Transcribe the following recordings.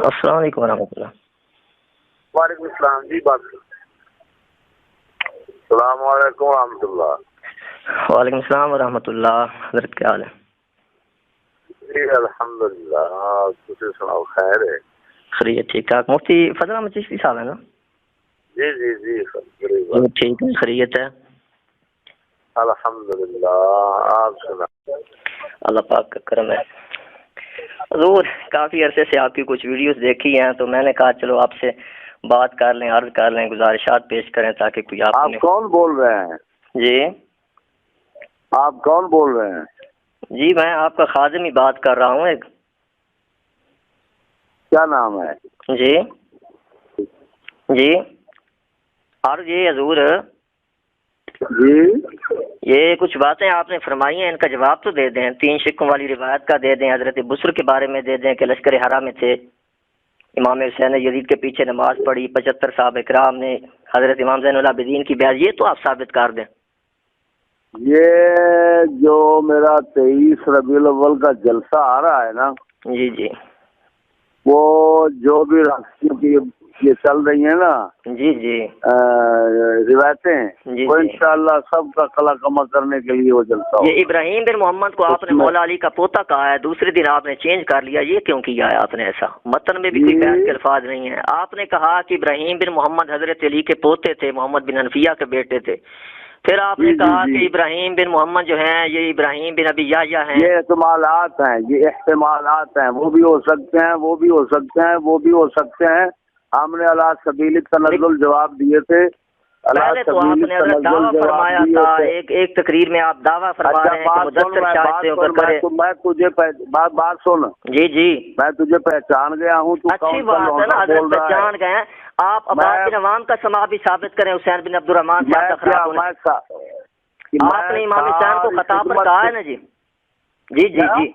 السلام علیکم ورحمۃ اللہ۔ وعلیکم السلام جی، بات السلام علیکم ورحمۃ اللہ۔ وعلیکم السلام ورحمۃ اللہ، حضرت کیا حال ہے؟ جی الحمدللہ، تجھے سناؤ خیر ہے؟ خیریت ٹھیک ٹھاک۔ مفتی فضل احمد چشتی صاحب ہے نا؟ جی جی جی ٹھیک ہے، خیریت ہے الحمدللہ، آپ سنا؟ اللہ پاک کا کرم ہے۔ حضور کافی عرصے سے آپ کی کچھ ویڈیوز دیکھی ہیں تو میں نے کہا چلو آپ سے بات کر لیں، عرض کر لیں، گزارشات پیش کریں تاکہ کوئی آپ کون بول رہے ہیں؟ جی آپ کون بول رہے ہیں؟ جی میں آپ کا خادم ہی بات کر رہا ہوں ایک۔ کیا نام ہے؟ جی جی عرض یہ حضور جی یہ کچھ باتیں آپ نے فرمائی ہیں، ان کا جواب تو دے دیں۔ 3 شقوں والی روایت کا دے دیں، حضرت بسر کے بارے میں دے دیں کہ لشکر حرا میں تھے، امام حسین نے یزید کے پیچھے نماز پڑھی، 75 صحابہ کرام نے حضرت امام زین العابدین کی بیعت، یہ تو آپ ثابت کر دیں۔ یہ جو میرا 23 ربیع الاول کا جلسہ آ رہا ہے نا، جی جی وہ جو بھی راستوں کی یہ چل رہی ہیں نا جی جی روایتیں، جی وہ جی انشاءاللہ سب کا قلع کما کرنے کے لیے وہ جلسہ ہوگا۔ یہ ابراہیم بن محمد کو آپ نے مولا علی کا پوتا کہا ہے، دوسرے دن آپ نے چینج کر لیا، یہ کیوں کیا ہے آپ نے ایسا؟ متن میں بھی کوئی بحث کے الفاظ نہیں ہے۔ آپ نے کہا کہ ابراہیم بن محمد حضرت علی کے پوتے تھے، محمد بن حنفیہ کے بیٹے تھے، پھر آپ نے کہا کہ ابراہیم بن محمد جو ہیں یہ ابراہیم بن ابی یحییٰ ہیں۔ یہ احتمالات ہیں، یہ احتمالات ہیں، وہ بھی ہو سکتے ہیں، وہ بھی ہو سکتے ہیں، وہ بھی ہو سکتے ہیں۔ ہم نے علی سبیل التنزل جواب دیے تھے۔ پہلے تو آپ نے حضرت دعویٰ فرمایا تھا، ایک تقریر میں آپ دعویٰ فرما رہے ہیں کہ مدثر شاہد سے ہو کر کرے۔ میں تجھے بات سن، جی جی میں تجھے پہچان گیا ہوں، تو اچھی بات ہے نا حضرت پہچان گئے ہیں آپ۔ عباس بن عوام کا سما بھی ثابت کریں، حسین بن عبد الرحمن سے آپ نے امام حسین کو خطا پر کہا ہے نا۔ جی جی جی جی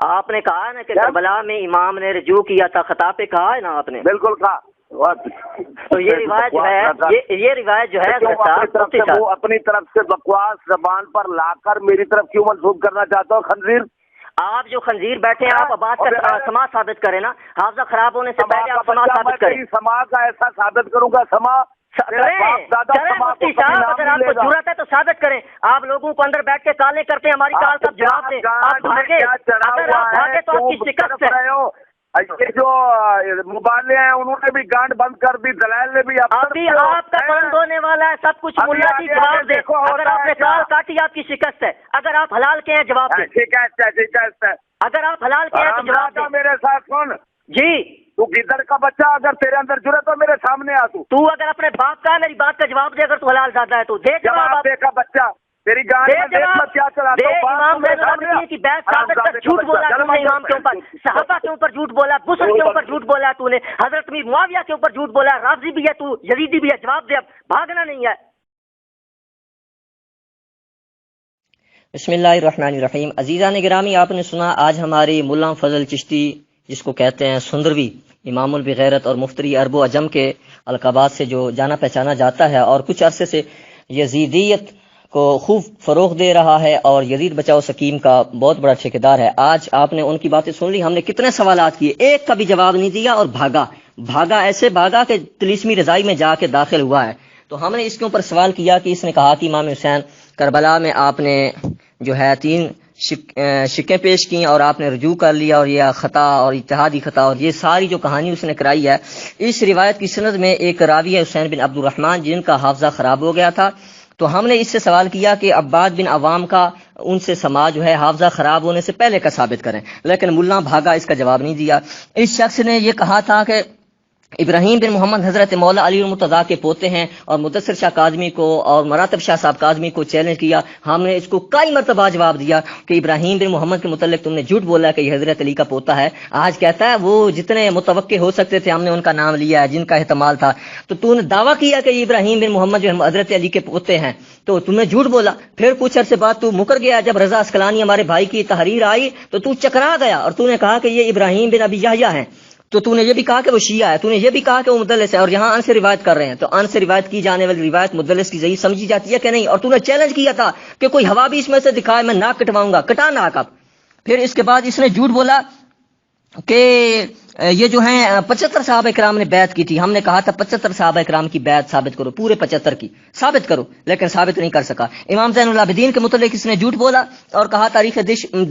آپ نے کہا ہے نا کہ کربلا میں امام نے رجوع کیا تھا، خطا پہ کہا ہے نا آپ نے؟ بالکل کہا۔ تو یہ روایت جو ہے یہ روایت جو ہے وہ اپنی طرف سے بکواس زبان پر لا کر میری طرف کیوں منسوخ کرنا چاہتا ہوں؟ خنزیر آپ جو خنزیر بیٹھے ہیں، آپ عباس کا سما ثابت کریں نا، حافظہ خراب ہونے سے پہلے آپ سما ثابت کریں۔ سما کا ایسا ثابت کروں گا، سما مفتی صاحب اگر آپ کو ضرورت ہے تو ثابت کریں۔ آپ لوگوں کو اندر بیٹھ کے کالیں کرتے ہیں، ہماری کال کا جواب دیں۔ آپ بھاگے، اگر آپ بھاگے تو آپ کی شکست ہے۔ یہ جو مبالے ہیں انہوں نے بھی گانڈ بند کر دی، دلائل نے بھی۔ ابھی آپ کا بند ہونے والا ہے سب کچھ، ملا جی جواب دیں۔ اگر آپ نے کال کاٹی آپ کی شکست ہے، اگر آپ حلال کے ہیں جواب دیں۔ شکست ہے، اگر آپ حلال کے ہیں تو جواب دیں۔ میرے ساتھ سن جی تو گدڑ کا بچہ، اگر تیرے اندر جرأت ہو میرے سامنے آ، تو اگر اپنے باپ کا میری بات کا جواب دے، اگر تو حلال زیادہ ہے تو دے جواب۔ دیکھا بچہ تیری گاڑی میں دیکھ میں کیا چلاتا ہوں۔ امام زین العابدین کی بیعت ثابت کر، جھوٹ بولا تو نے امام کے اوپر، صحابہ کے اوپر جھوٹ بولا، بسر کے اوپر جھوٹ بولا تو نے، حضرت امیر معاویہ کے اوپر جھوٹ بولا، رافضی بھی ہے تو، یزیدی بھی ہے، جواب دے، اب بھاگنا نہیں ہے۔ بسم اللہ الرحمن الرحیم۔ عزیزان گرامی، آپ نے سنا آج ہمارے ملا فضل چشتی، جس کو کہتے ہیں سندروی، امام البغیرت اور مفتری عرب و عجم کے القابات سے جو جانا پہچانا جاتا ہے، اور کچھ عرصے سے یزیدیت کو خوب فروغ دے رہا ہے اور یزید بچاؤ سکیم کا بہت بڑا ٹھیکیدار ہے۔ آج آپ نے ان کی باتیں سن لی، ہم نے کتنے سوالات کیے، ایک کا بھی جواب نہیں دیا اور بھاگا ایسے بھاگا کہ طلسمی رضائی میں جا کے داخل ہوا ہے۔ تو ہم نے اس کے اوپر سوال کیا کہ اس نے کہا کہ امام حسین کربلا میں آپ نے جو ہے 3 شکیں پیش کی اور آپ نے رجوع کر لیا، اور یہ خطا اور اجتہادی خطا، اور یہ ساری جو کہانی اس نے کرائی ہے۔ اس روایت کی سند میں ایک راوی ہے حسین بن عبد الرحمن، جن کا حافظہ خراب ہو گیا تھا۔ تو ہم نے اس سے سوال کیا کہ عباد بن عوام کا ان سے سما جو ہے حافظہ خراب ہونے سے پہلے کا ثابت کریں، لیکن ملا بھاگا، اس کا جواب نہیں دیا۔ اس شخص نے یہ کہا تھا کہ ابراہیم بن محمد حضرت مولا علی المرتضیٰ کے پوتے ہیں، اور مدثر شاہ کاظمی کو اور مراتب شاہ صاحب کاظمی کو چیلنج کیا۔ ہم نے اس کو کئی مرتبہ جواب دیا کہ ابراہیم بن محمد کے متعلق تم نے جھوٹ بولا کہ یہ حضرت علی کا پوتا ہے۔ آج کہتا ہے وہ جتنے متوقع ہو سکتے تھے ہم نے ان کا نام لیا ہے، جن کا احتمال تھا۔ تو نے دعویٰ کیا کہ یہ ابراہیم بن محمد جو حضرت علی کے پوتے ہیں، تو تم نے جھوٹ بولا۔ پھر کچھ عرصے بعد تو مکر گیا، جب رضا اسقلانی ہمارے بھائی کی تحریر آئی تو چکرا گیا، اور تو نے کہا کہ یہ ابراہیم بن ابی یحییٰ ہیں۔ تو نے یہ بھی کہا کہ وہ شیعہ ہے، تو نے یہ بھی کہا کہ وہ مدلس ہے، اور یہاں ان سے روایت کر رہے ہیں، تو ان سے روایت کی جانے والی روایت مدلس کی صحیح سمجھی جاتی ہے کہ نہیں؟ اور تو نے چیلنج کیا تھا کہ کوئی ہوا بھی اس میں سے دکھائے میں ناک کٹواؤں گا، کٹا ناک اب۔ پھر اس کے بعد اس نے جھوٹ بولا کہ یہ جو ہیں 75 صحابہ کرام نے بیعت کی تھی. ہم نے کہا تھا 75 صحابہ کرام کی بیعت ثابت کرو، پورے 75 کی ثابت کرو، لیکن ثابت نہیں کر سکا. امام زین العابدین کے متعلق اس نے جھوٹ بولا اور کہا تاریخ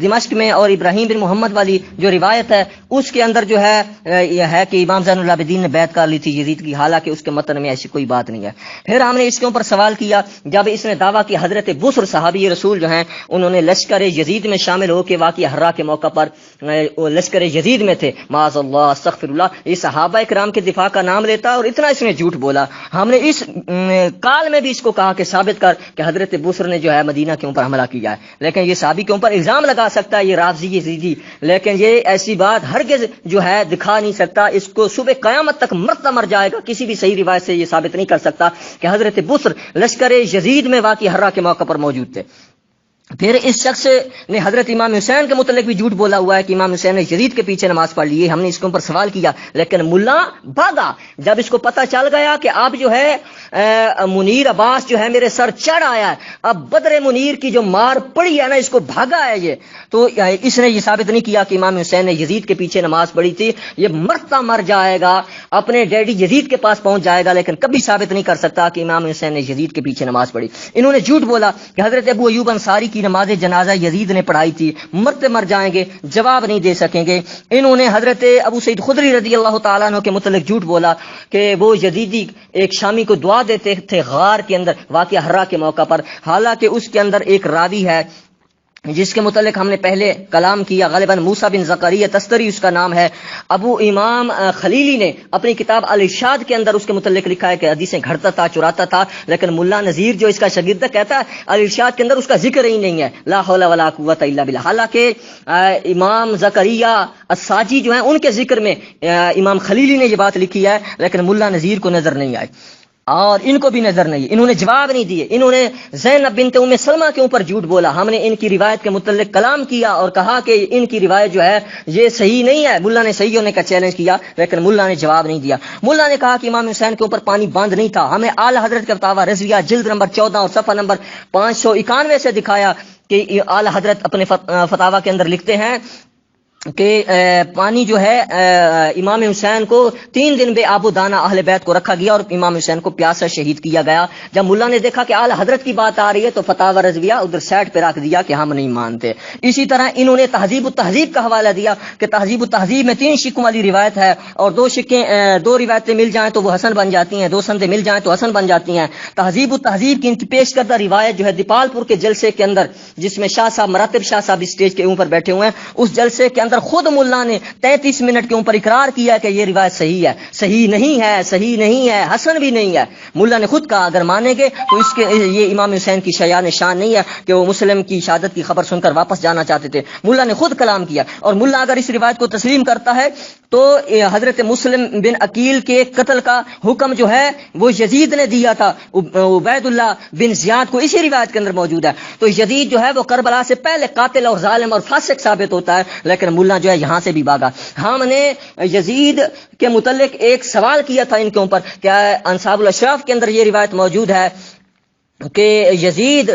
دمشق میں اور ابراہیم بن محمد والی جو روایت ہے اس کے اندر جو ہے یہ ہے کہ امام زین العابدین نے بیعت کر لی تھی یزید کی، حالانکہ اس کے متن میں ایسی کوئی بات نہیں ہے. پھر ہم نے اس کے اوپر سوال کیا جب اس نے دعویٰ کی حضرت بصر صحابی رسول جو ہیں انہوں نے لشکر یزید میں شامل ہو کے واقعہ ہرا کے موقع پر لشکر یزید میں تھے، معاذ اللہ استغفر اللہ، یہ صحابہ کرام کے دفاع کا نام لیتا اور اتنا اس نے جھوٹ بولا. ہم نے اس کال میں بھی اس کو کہا کہ ثابت کر کہ حضرت بصر نے جو ہے مدینہ کے اوپر حملہ کیا ہے، لیکن یہ صحابی کے اوپر الزام لگا سکتا ہے یہ رافضی یزیدی، لیکن یہ ایسی بات ہرگز جو ہے دکھا نہیں سکتا. اس کو صبح قیامت تک مرتا مر جائے گا، کسی بھی صحیح روایت سے یہ ثابت نہیں کر سکتا کہ حضرت بصر لشکر یزید میں واقعہ ہرا کے موقع پر موجود تھے. پھر اس شخص نے حضرت امام حسین کے متعلق بھی جھوٹ بولا ہوا ہے کہ امام حسین نے یزید کے پیچھے نماز پڑھ لی. ہم نے اس کے اوپر سوال کیا لیکن ملا بھاگا. جب اس کو پتہ چل گیا کہ اب جو ہے منیر عباس جو ہے میرے سر چڑھ آیا ہے، اب بدر منیر کی جو مار پڑی ہے نا اس کو بھاگا ہے یہ، تو اس نے یہ ثابت نہیں کیا کہ امام حسین نے یزید کے پیچھے نماز پڑھی تھی. یہ مرتا مر جائے گا، اپنے ڈیڈی یزید کے پاس پہنچ جائے گا، لیکن کبھی ثابت نہیں کر سکتا کہ امام حسین نے یزید کے پیچھے نماز پڑھی. انہوں نے جھوٹ بولا کہ حضرت ابو ایوب انصاری کی نماز جنازہ یزید نے پڑھائی تھی، مرتے مر جائیں گے، جواب نہیں دے سکیں گے. انہوں نے حضرت ابو سعید خدری رضی اللہ تعالیٰ عنہ کے متعلق جھوٹ بولا کہ وہ یزیدی ایک شامی کو دعا دیتے تھے غار کے اندر واقعہ ہرا کے موقع پر، حالانکہ اس کے اندر ایک راوی ہے جس کے متعلق ہم نے پہلے کلام کیا، غالباً موسیٰ بن زکریا تستری اس کا نام ہے. ابو امام خلیلی نے اپنی کتاب الارشاد کے اندر اس کے متعلق لکھا ہے کہ حدیثیں گھڑتا تھا، چراتا تھا، لیکن ملا نذیر جو اس کا شاگرد کہتا ہے الارشاد کے اندر اس کا ذکر ہی نہیں ہے، لا حول ولا قوت الا باللہ. حالانکہ امام زکریا الساجی جو ہیں ان کے ذکر میں امام خلیلی نے یہ بات لکھی ہے، لیکن ملا نذیر کو نظر نہیں آئی اور ان کو بھی نظر نہیں. انہوں نے جواب نہیں دیے. انہوں نے زینب بنت ام سلمہ کے اوپر جھوٹ بولا. ہم نے ان کی روایت کے متعلق کلام کیا اور کہا کہ ان کی روایت جو ہے یہ صحیح نہیں ہے. ملا نے صحیح ہونے کا چیلنج کیا لیکن ملا نے جواب نہیں دیا. ملا نے کہا کہ امام حسین کے اوپر پانی بند نہیں تھا. ہمیں اعلی حضرت کا فتاوی رضویہ جلد نمبر 14 اور صفحہ نمبر 591 سے دکھایا کہ اعلی حضرت اپنے فتاوی کے اندر لکھتے ہیں کہ پانی جو ہے امام حسین کو 3 دن بے آب و دانہ اہل بیت کو رکھا گیا اور امام حسین کو پیاسا شہید کیا گیا. جب ملا نے دیکھا کہ اعلی حضرت کی بات آ رہی ہے تو فتاوی رضویہ ادھر سائڈ پہ رکھ دیا کہ ہم نہیں مانتے. اسی طرح انہوں نے تہذیب التہذیب کا حوالہ دیا کہ تہذیب التہذیب میں 3 شکوں والی روایت ہے اور 2 روایتیں مل جائیں تو وہ حسن بن جاتی ہیں، 2 سندیں مل جائیں تو حسن بن جاتی ہیں. تہذیب التہذیب کی ان کی پیش کردہ روایت جو ہے دیپال پور کے جلسے کے اندر جس میں شاہ صاحب مراتب شاہ صاحب اسٹیج کے اوپر بیٹھے ہوئے ہیں، اس جلسے کے اندر خود ملا نے 33 منٹ کے اوپر اقرار کیا کہ یہ روایت صحیح ہے، صحیح نہیں ہے، صحیح نہیں ہے، حسن بھی نہیں ہے. ملا نے خود کہا اگر مانیں گے تو اس کے یہ امام حسین کی شایان شان نہیں ہے کہ وہ مسلم کی شہادت کی خبر سن کر واپس جانا چاہتے تھے. ملا نے خود کلام کیا اور ملا اگر اس روایت کو تسلیم کرتا ہے تو حضرت مسلم بن عقیل کے قتل کا حکم جو ہے وہ یزید نے دیا تھا. عبید اللہ بن زیاد کو اسی روایت کے اندر موجود ہے. تو یزید جو ہے وہ کربلا سے پہلے قاتل اور ظالم اور فاسق ثابت ہوتا ہے، لیکن ملا جو ہے یہاں سے بھی بھاگا. ہم نے یزید کے متعلق ایک سوال کیا تھا ان کے اوپر، کیا انصاب الاشراف کے اندر یہ روایت موجود ہے کہ یزید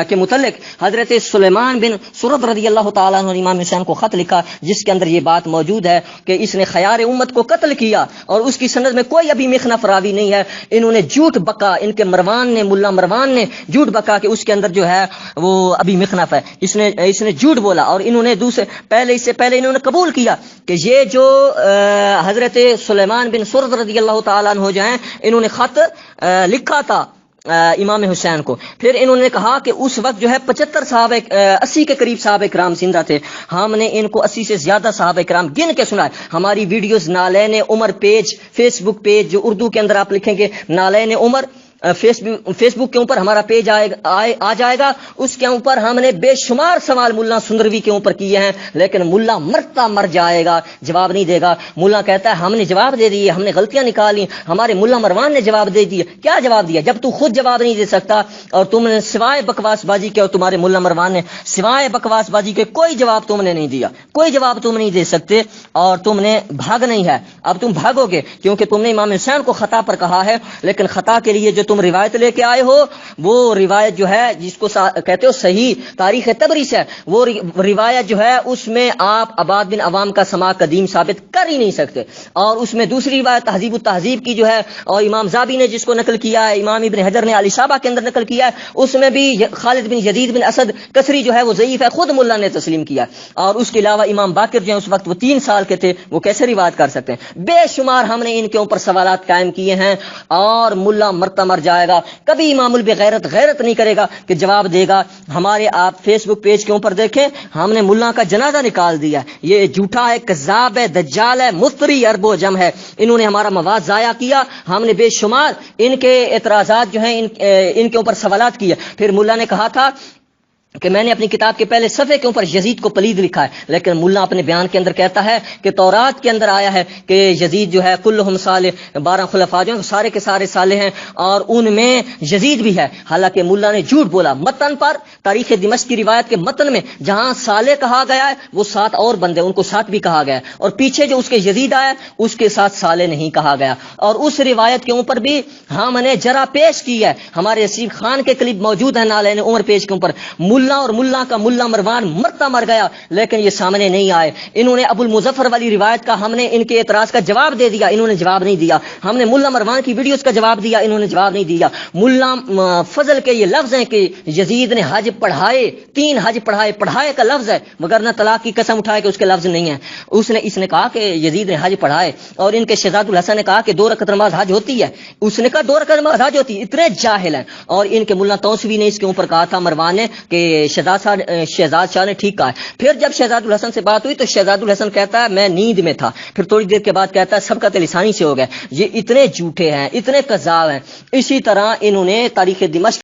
کے متعلق حضرت سلیمان بن سرد رضی اللہ تعالیٰ عنہ نے امام حسین کو خط لکھا جس کے اندر یہ بات موجود ہے کہ اس نے خیار امت کو قتل کیا اور اس کی سند میں کوئی ابھی مخنف راوی نہیں ہے. انہوں نے جھوٹ بکا، ان کے ملا مروان نے جھوٹ بکا کہ اس کے اندر جو ہے وہ ابھی مخنف ہے. اس نے جھوٹ بولا اور انہوں نے اس سے پہلے انہوں نے قبول کیا کہ یہ جو حضرت سلیمان بن سرد رضی اللہ تعالیٰ عنہ جو ہیں انہوں نے خط لکھا تھا امام حسین کو. پھر انہوں نے کہا کہ اس وقت جو ہے 80 کے قریب صحابہ کرام زندہ تھے. ہم نے ان کو 80 سے زیادہ صحابہ کرام گن کے سنائے. ہماری ویڈیوز نالین عمر پیج، فیس بک پیج جو اردو کے اندر آپ لکھیں گے نالین عمر فیس بک کے اوپر ہمارا پیج آ جائے گا. اس کے اوپر ہم نے بے شمار سوال ملا سندروی کے اوپر کیے ہیں، لیکن ملا مرتا مر جائے گا، جواب نہیں دے گا. ملا کہتا ہے ہم نے جواب دے دیے، ہم نے غلطیاں نکالی، ہمارے ملا مروان نے جواب دے دیا. کیا جواب دیا جب تو خود جواب نہیں دے سکتا اور تم نے سوائے بکواس بازی کے، اور تمہارے ملا مروان نے سوائے بکواس بازی کے کوئی جواب تم نے نہیں دیا، کوئی جواب تم نہیں دے سکتے اور تم نے بھاگ نہیں ہے. اب تم بھاگو گے کیونکہ تم نے امام حسین کو خطا پر کہا ہے، لیکن خطا کے لیے جو تم روایت لے کے آئے ہو وہ روایت جو ہے جس کو کہتے ہو صحیح تاریخ تبری سے، وہ روایت جو ہے اس میں آپ عباد بن عوام کا سماع قدیم ثابت کر ہی نہیں سکتے. اور اس میں دوسری روایت تہذیب التہذیب کی جو ہے، اور امام زابی نے جس کو نقل کیا ہے، امام ابن حجر نے الاصابہ کے اندر نقل کیا ہے، اس میں بھی خالد بن یزید بن اسد کسری جو ہے وہ ضعیف ہے، خود ملا نے تسلیم کیا. اور اس کے علاوہ امام باقر جو ہیں اس وقت وہ 3 سال کے تھے، وہ کیسے روایت کر سکتے ہیں؟ بے شمار ہم نے ان کے اوپر سوالات قائم کیے ہیں، اور ملا مرتا مر جائے گا، کبھی امام البغیرت غیرت نہیں کرے گا کہ جواب دے گا. ہمارے آپ فیس بک پیج کے اوپر دیکھیں، ہم نے ملا کا جنازہ نکال دیا. یہ جھوٹا ہے، کذاب ہے، دجال ہے، مفتری عرب و جم ہے. انہوں نے ہمارا مواد ضائع کیا. ہم نے بے شمار ان کے اعتراضات جو ہیں ان کے اوپر سوالات کیے. پھر ملا نے کہا تھا کہ میں نے اپنی کتاب کے پہلے صفحے کے اوپر یزید کو پلید لکھا ہے، لیکن ملا اپنے بیان کے اندر کہتا ہے کہ تورات کے اندر آیا ہے کہ یزید جو ہے کلہم صالح، 12 خلفاء جو ہیں سارے کے سارے صالح ہیں، اور ان میں یزید بھی ہے. حالانکہ ملا نے جھوٹ بولا. متن پر تاریخ دمشق کی روایت کے متن میں جہاں صالح کہا گیا ہے وہ 7 اور بندے، ان کو 7 بھی کہا گیا ہے، اور پیچھے جو اس کے یزید آیا اس کے ساتھ صالح نہیں کہا گیا. اور اس روایت کے اوپر بھی ہم نے جرا پیش کی ہے، ہمارے رسیب خان کے کلپ موجود ہیں نالین عمر پیج کے اوپر. ملا اور ملا کا ملا مروان مرتا مر گیا، لیکن یہ سامنے نہیں آئے. انہوں نے ابو المظفر والی روایت کا ہم نے ان کے اعتراض کا جواب دے دیا، انہوں نے جواب نہیں دیا. ہم نے ملا مروان کی ویڈیوز کا جواب دیا، انہوں نے جواب نہیں دیا. ملا فضل کے یہ لفظ ہیں کہ یزید نے حج پڑھائے، 3 حج پڑھائے کا لفظ ہے، مگر نہ طلاق کی قسم اٹھائے کہ اس کے لفظ نہیں ہیں. اس نے کہا کہ یزید نے حج پڑھائے، اور ان کے شہزاد الحسن نے کہا کہ 2 رکعت نماز حج ہوتی ہے. اس نے کہا 2 رکعت نماز حج ہوتی ہے. اتنے جاہل ہیں. اور ان کے ملا توسوی نے اس کے اوپر کہا تھا، مروان نے، کہ شہزاد شاہ نے ٹھیک کہا ہے. پھر جب شہزاد الحسن سے بات ہوئی تو شہزاد الحسن کہتا ہے میں نیند میں تھا. پھر تھوڑی دیر کے بعد کہتا ہے سبقت لسانی سے ہو گیا. یہ اتنے جھوٹے ہیں، اتنے کذاب ہیں. اسی طرح انہوں نے تاریخ دمشق